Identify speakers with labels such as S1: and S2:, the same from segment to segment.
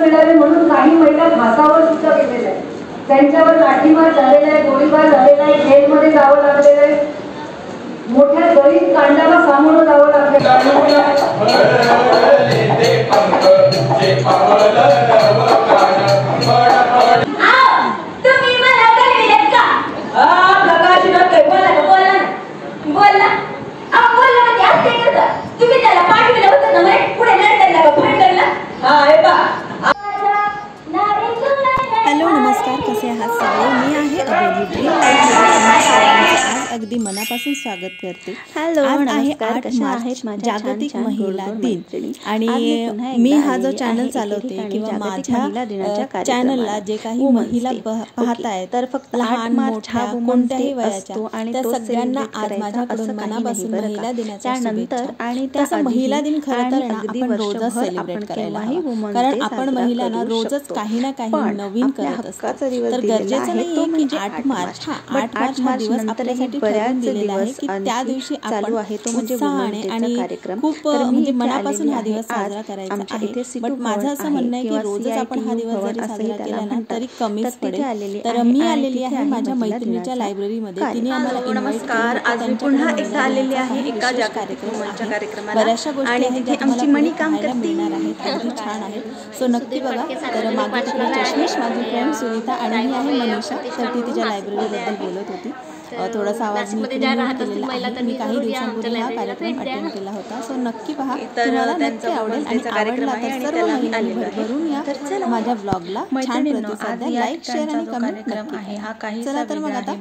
S1: मिळावे म्हणून काही महिला फासावर सुद्धा गेलेल्या आहेत. त्यांच्यावर लाठीमार झालेला आहे, गोळीबार झालेला आहे, जेलमध्ये जावं लागलेलं आहे, मोठ्या दलित कांडाला सामोरं जावं लागलेलं
S2: तुम्ही त्याला पाठवलं होतं ना मग पुढे लढताना का भांडणला
S3: हॅलो नमस्कार, कसे आहात सगळे? मी आहे अबोली ड्रीम लाईफ आज अगदी मनापासून स्वागत करते.
S4: हॅलो
S3: आज आहे
S4: नमस्कार,
S3: 8
S4: कशा
S3: मार्च
S4: आहेत माझ्या
S3: जागतिक
S4: छान
S3: महिला
S4: गोड
S3: दिन.
S4: मैत्रिणी?
S3: आणि मी हा जो चॅनल चालवते किंवा माझ्या चॅनलला जे काही महिला पाहतायत तर फक्त लहान मोठ्या कोणत्याही वयाच्या आणि त्या सगळ्यांना आज माझ्याकडून मनापासून महिला दिनाच्या शुभेच्छा. आणि तसं महिला दिन खरं तर आपण रोजच सेलिब्रेट करायला हवं, कारण आपण महिलांना रोजच काही ना काही नवीन करत असतो. तर गरजेचं नाहीये की 8 मार्च हा दिवस आपल्यासाठी ठरवून दिलेला आहे की त्या दिवशी आपण उत्साहाने आणि खूप म्हणजे मनापासून हा दिवस साजरा करायचा आहे. बट माझं असं म्हणणं आहे की रोजच आपण हा दिवस जरी साजरा केला ना तरी कमीच पडेल. तर मी आलेली आहे माझ्या मैत्रिणीच्या लायब्ररीमध्ये. तिने आम्हाला
S4: नमस्कार, आज मी पुन्हा एकदा आलेली आहे एका कार्यक्रमाला.
S3: बऱ्याचशा गोष्टी आहेत ज्या आमची मनी काम मिळणार आहेत, अगदी छान आहे. सो नक्की बघा. तर मागे तिकडे चष्मिश, माझी फ्रेंड सुनीता आणि मी आहे मनीषा. तर ती तिच्या लायब्ररीबद्दल बोलत होती. थोडासा आवाज मी काही दिवसांपूर्वी हा कार्यक्रम अटेंड केला होता. सो नक्की पहा, तुम्हाला नक्की आवडेल. आणि आवडला तर सर्व महिलांनी भरभरून या माझ्या ब्लॉगला छान प्रतिसाद द्या, लाईक शेअर आणि कमेंट नक्की. चला तर मग आता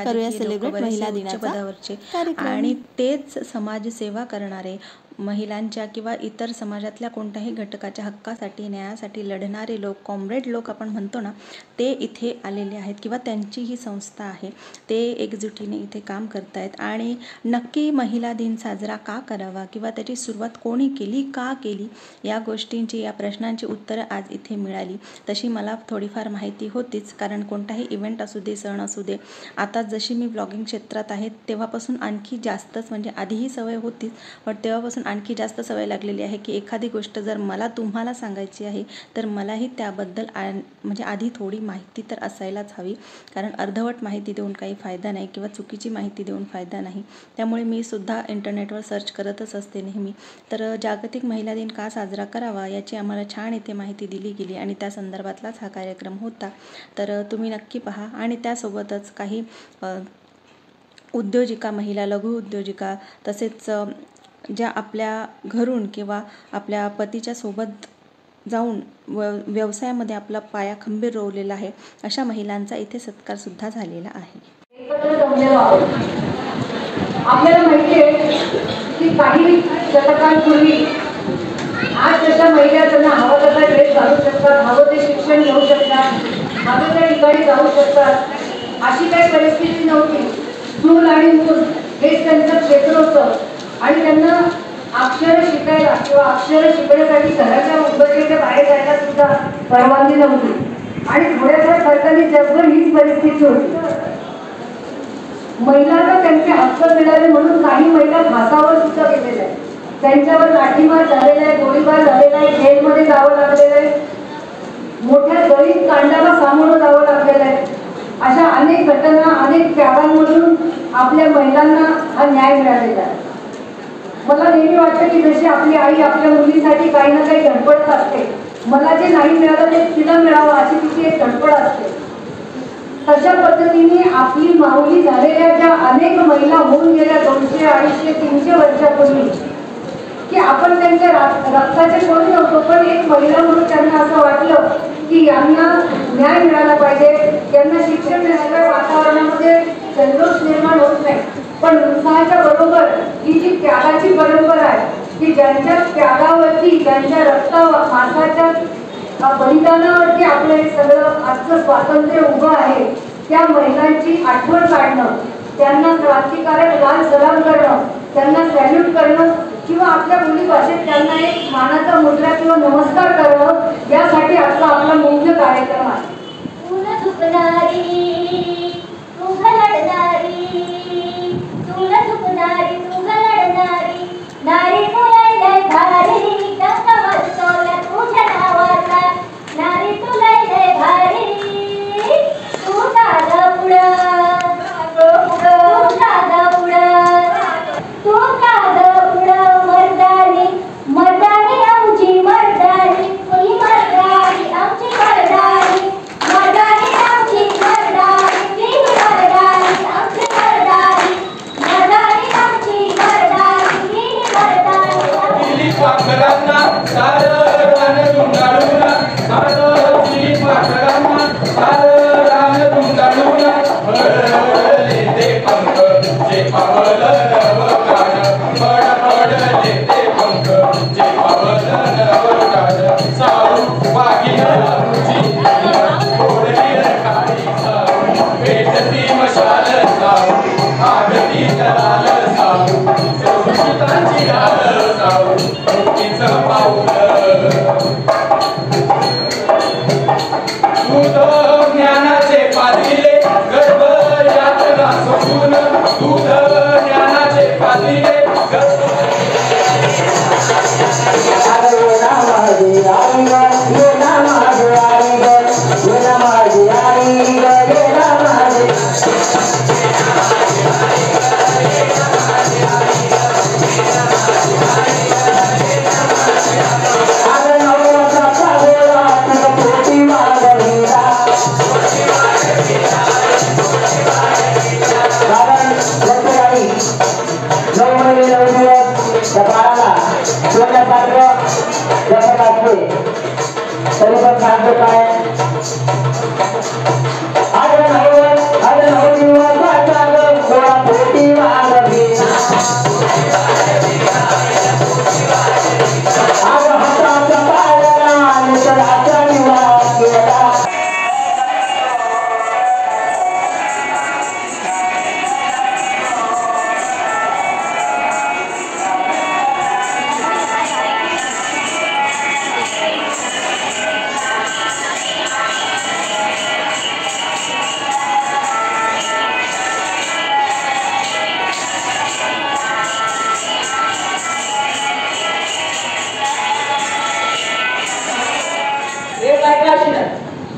S3: करूया सेलिब्रेट महिला दिनाचा कार्यक्रम.
S4: आणि तेच समाजसेवा करणारे महिलांच्या किंवा इतर समाजातल्या कोणत्याही घटकाच्या हक्कासाठी न्यायासाठी लढणारे लोक, कॉम्रेड लोक आपण म्हणतो ना, ते इथे आलेले आहेत किंवा त्यांची ही संस्था आहे. ते एकजुटीने इथे काम करतायत. आणि नक्की महिला दिन साजरा का करावा किंवा त्याची सुरुवात कोणी केली, का केली, या गोष्टींची, या प्रश्नांची उत्तरं आज इथे मिळाली. तशी मला थोडीफार माहिती होतीच, कारण कोणताही इव्हेंट असू दे, सण असू दे, आता जशी मी ब्लॉगिंग क्षेत्रात आहे तेव्हापासून आणखी जास्तच, म्हणजे आधीही सवय होतीच पण तेव्हापासून आणखी जास्त सवय लागलेली आहे की एखादी गोष्ट जर मला तुम्हाला सांगायची आहे तर मलाही त्याबद्दल म्हणजे आधी थोडी माहिती तर असायलाच हवी, कारण अर्धवट माहिती देऊन काही फायदा नाही किंवा चुकीची माहिती देऊन फायदा नाही. त्यामुळे मी सुद्धा इंटरनेटवर सर्च करतच असते नेहमी. तर जागतिक महिला दिन का साजरा करावा याची आम्हाला छान इथे माहिती दिली गेली आणि त्या संदर्भातलाच हा कार्यक्रम होता. तर तुम्ही नक्की पहा. आणि त्यासोबतच काही उद्योजिका, महिला लघु उद्योजिका, तसेच ज्या आपल्या घरून किंवा आपल्या पतीच्या सोबत जाऊन व्यवसायामध्ये आपला पाया खंबीर रोवलेला आहे, अशा महिलांचा इथे सत्कार सुद्धा झालेला आहे.
S1: आपल्याला माहिती आहे की काही शतकांपूर्वी आज जशा महिला त्यांना हवा तसा ड्रेस घालू शकतात, हवं ते शिक्षण घेऊ शकतात, हवं त्या ठिकाणी जाऊ शकतात, अशी काही परिस्थिती नव्हती. चूल आणि मूल हेच त्यांचं क्षेत्र होतं. आणि त्यांना अक्षर शिकायला किंवा अक्षर शिकण्यासाठी घराच्या उंबरठ्याच्या बाहेर जायला सुद्धा परवानगी नव्हती. आणि थोड्याफार फरकाने जगभर हीच परिस्थिती होती. महिलांना त्यांचे हक्क मिळावे म्हणून काही महिला फासावर सुद्धा गेलेल्या आहेत. त्यांच्यावर लाठीमार झालेला आहे, गोळीबार झालेला आहे, जेलमध्ये जावं लागलेलं आहे, मोठ्या दलित कांडाला सामोरं जावं लागलेलं आहे. अशा अनेक घटना, अनेक त्यागांमधून आपल्या महिलांना हा न्याय मिळालेला आहे. मला नेहमी वाटतं की जशी आपली आई आपल्या मुलीसाठी काही ना काही धडपडत असते, मला जे नाही मिळालं ते तिला मिळावं अशी तिची एक धडपड असते. तशा पद्धतीने आपली माऊली झालेल्या ज्या अनेक महिला होऊन गेल्या 200, 250, 300 वर्षापूर्वी, की आपण त्यांच्या रक्ताचे कोणी नव्हतो, पण एक महिला म्हणून त्यांना असं वाटलं की यांना न्याय मिळाला पाहिजे, यांना शिक्षण मिळालं. वातावरणामध्ये जल्लोष निर्माण होत नाही, पण उत्साहाच्या बरोबर ही जी त्यागाची परंपरा आहे की ज्यांच्या त्यागावरती, ज्यांच्या मासाच्या बलिदानावरती आपलं हे सगळं आजचं स्वातंत्र्य उभं आहे, त्या महिलांची आठवण काढणं, त्यांना क्रांतिकारक लाल सलाम करणं, त्यांना सॅल्यूट करणं किंवा आपल्या बोली भाषेत त्यांना एक मानाचा मुद्रा किंवा नमस्कार करणं, यासाठी आजचा आपला मुख्य कार्यक्रम आहे.
S2: नारी
S5: पाखरांना सारं रान धुंडाळून सारं पाखरांना सारं रान धुंडाळून पडले ते पंख जे पावलं नवकाळ पडले ते पंख जे पावलं नवकाळ साऊ वाघीण तुझी थोडली काळी साऊ पेटती मशाल साऊ आगती तलाल साऊ सुरक्षितांची गाल साऊ मुक्तीचं पाऊल दूध ज्ञानाचे पातिले गर्भ यातना सोडून दूध ज्ञानाचे पातिले गर्भ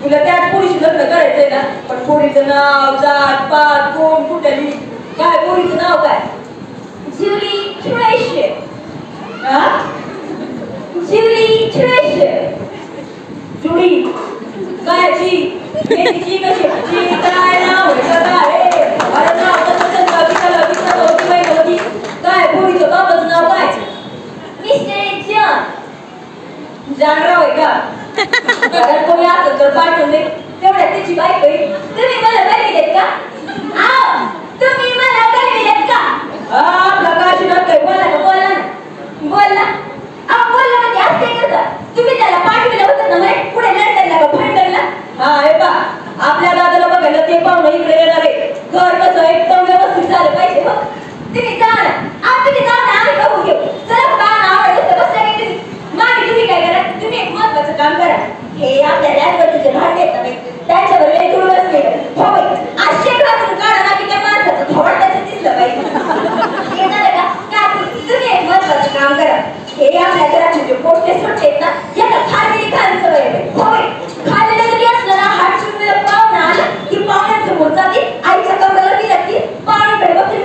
S2: तुला त्याच पोरीशी लग्न करायचंय ना पण पोरीचं नाव जात पात कोण कुठली काय पोरीचं नाव काय जुली ट्रेशर जुली ट्रेशर जुली कायची कशी काय नाव अरे नाव तसं होती काय पोरीचं बाबाचं नाव काय मिस्टर जॉन जानराव आहे का अगर कोणी असं तर पाठवून दे तेवढ्या त्याची बायको आहे तुम्ही मला गरमी देत का तुम्ही मला गरमी देत का प्रकाश नका बोला बोलला म्हणजे असते का तुम्ही त्याला पाठवलं होतं ना मग पुढे लंडनला का फंडनला हे पा आपल्या दादाला बघायला ते पाहुणं इकडे येणार आहे घर कसं एकदम व्यवस्थित झालं पाहिजे बघ तुम्ही जा ना तुम्ही जा ना आम्ही बघू घेऊ चला का आवडलं तर बसल्या की तुम्ही तुम्ही काय करा तुम्ही एक महत्वाचं काम करा हे आपल्या लॅबवरचे भांडे आहेत त्याच्यावर वेगळं बसले हो आशे घासून काढा ना की त्या माणसाचं थोडं त्याचं दिसलं पाहिजे येणार का तुम्ही एक महत्वाचं काम करा हे आपल्या घराचे जे पोटे सुट्टे आहेत ना याला खाली खाली सवय हो खाली जरी असलं ना हात चुकलेला पाहुणा आला की पाहुण्यांसमोर जाते आईच्या कमराला ती लागते पाहुण्याकडे बघते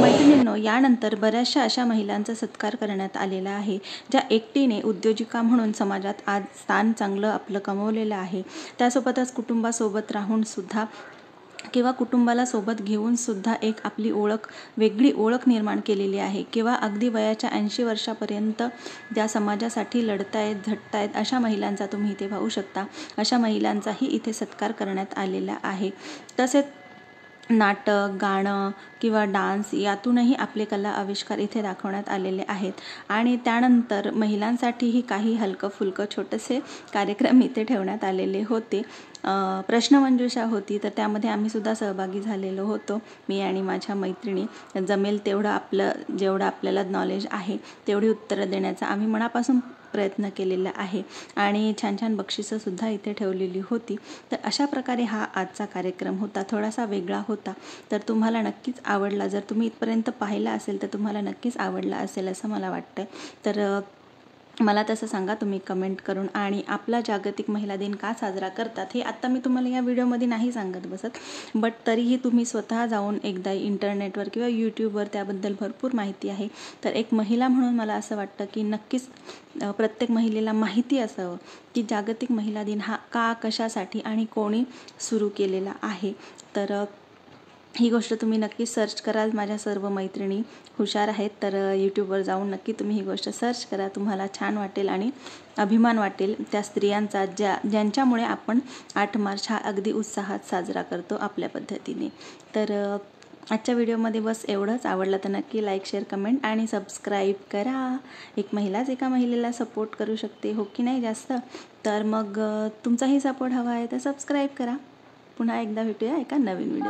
S4: मैत्रिणींनो, यानंतर बऱ्याचशा अशा महिलांचा सत्कार करण्यात आलेला आहे ज्या एकटीने उद्योजिका म्हणून समाजात आज स्थान चांगलं आपलं कमवलेलं आहे. त्यासोबतच कुटुंबासोबत राहून सुद्धा किंवा कुटुंबाला सोबत घेऊन सुद्धा एक आपली वेगळी ओळख निर्माण केलेली आहे. किंवा अगदी वयाच्या 80 वर्षापर्यंत ज्या समाजासाठी लढतायत झटतायत अशा महिलांचा तुम्ही इथे पाहू शकता. अशा महिलांचाही इथे सत्कार करण्यात आलेला आहे. तसेच नाटक, गाणं किंवा डान्स यातूनही आपले कला आविष्कार इथे दाखवण्यात आलेले आहेत. आणि त्यानंतर महिलांसाठीही काही हलकं फुलकं छोटेसे कार्यक्रम इथे ठेवण्यात आलेले होते. प्रश्नमंजुषा होती तर त्यामध्ये आम्ही सुद्धा सहभागी झालेलो होतो. मी आणि माझ्या मैत्रिणी जमेल तेवढं जेवढं आपल्याला नॉलेज आहे तेवढी उत्तरं देण्याचा आम्ही मनापासून प्रयत्न केलेला आहे. आणि छान छान बक्षिसं सुद्धा इथे ठेवलेली होती. तर अशा प्रकारे हा आजचा कार्यक्रम होता. थोडासा वेगळा होता तर तुम्हाला नक्कीच आवडला. जर तुम्ही इथपर्यंत पाहिला असेल तर तुम्हाला नक्कीच आवडला असेल असं मला वाटतं. तर मला तसं सांगा तुम्ही कमेंट करून. आणि आपला जागतिक महिला दिन का साजरा करतात हे आत्ता मी तुम्हाला या व्हिडिओमध्ये नाही सांगत बसत, बट तरीही तुम्ही स्वतः जाऊन एकदा इंटरनेटवर किंवा यूट्यूबवर त्याबद्दल भरपूर माहिती आहे. तर एक महिला म्हणून मला असं वाटतं की नक्कीच प्रत्येक महिलेला माहिती असावं की जागतिक महिला दिन हा का, कशासाठी आणि कोणी सुरू केलेला आहे. तर ही गोष्ट तुम्ही नक्की सर्च कराल. माझ्या सर्व मैत्रिणी हुशार आहेत, तर यूट्यूबवर जाऊन नक्की तुम्ही ही गोष्ट सर्च करा. तुम्हाला छान वाटेल आणि अभिमान वाटेल त्या स्त्रियांचा ज्यांच्यामुळे आपण 8 मार्च हा अगदी उत्साहात साजरा करतो आपल्या पद्धतीने. तर आजच्या व्हिडिओमध्ये बस एवढंच. आवडलं तर नक्की लाईक, शेअर, कमेंट आणि सबस्क्राईब करा. एक महिलाच एका महिलेला सपोर्ट करू शकते, हो की नाही जास्त? तर मग तुमचाही सपोर्ट हवा आहे तर सबस्क्राईब करा. पुन्हा एकदा भेटूया एका नवीन व्हिडिओ.